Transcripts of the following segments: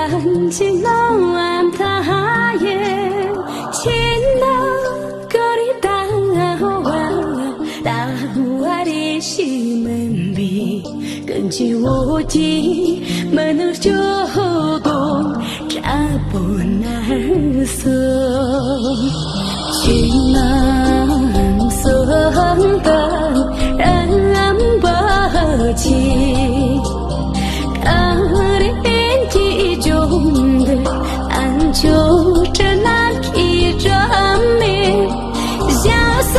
伴起浪他也亲了个里大话的西门里根据我的门儿就公扎不难说去能送的人不起就这那一张面，相送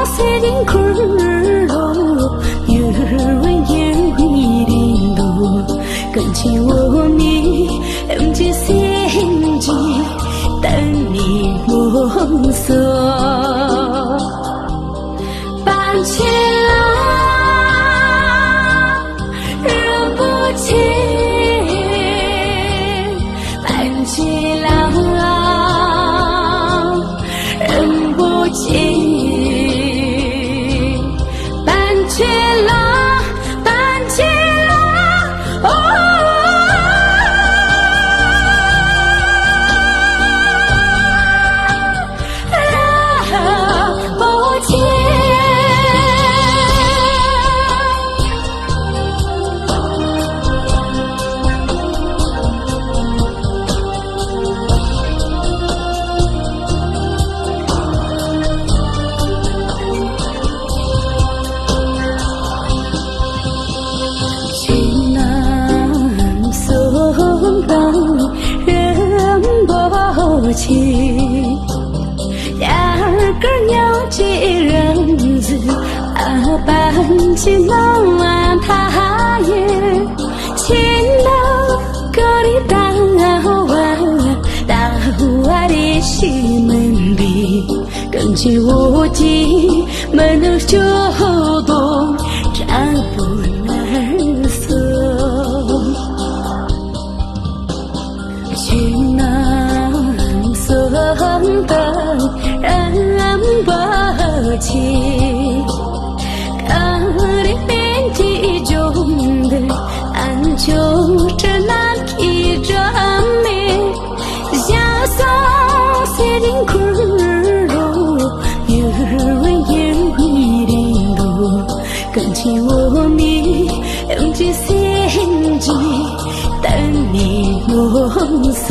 谁人苦路，有人有一路，跟起我你，em chỉ xin chỉ等你摸索，半千人不清。起浪，人不清，半起浪，半起浪，哦，人不清。压根了解人子伴起浪他也亲了个里大话的西门里根据我的门儿就公扎不难说去能送的人不起可里面的中的俺就这那一张面相送谁人苦路有人有一路跟起我你em chỉ xin chỉ等你摸索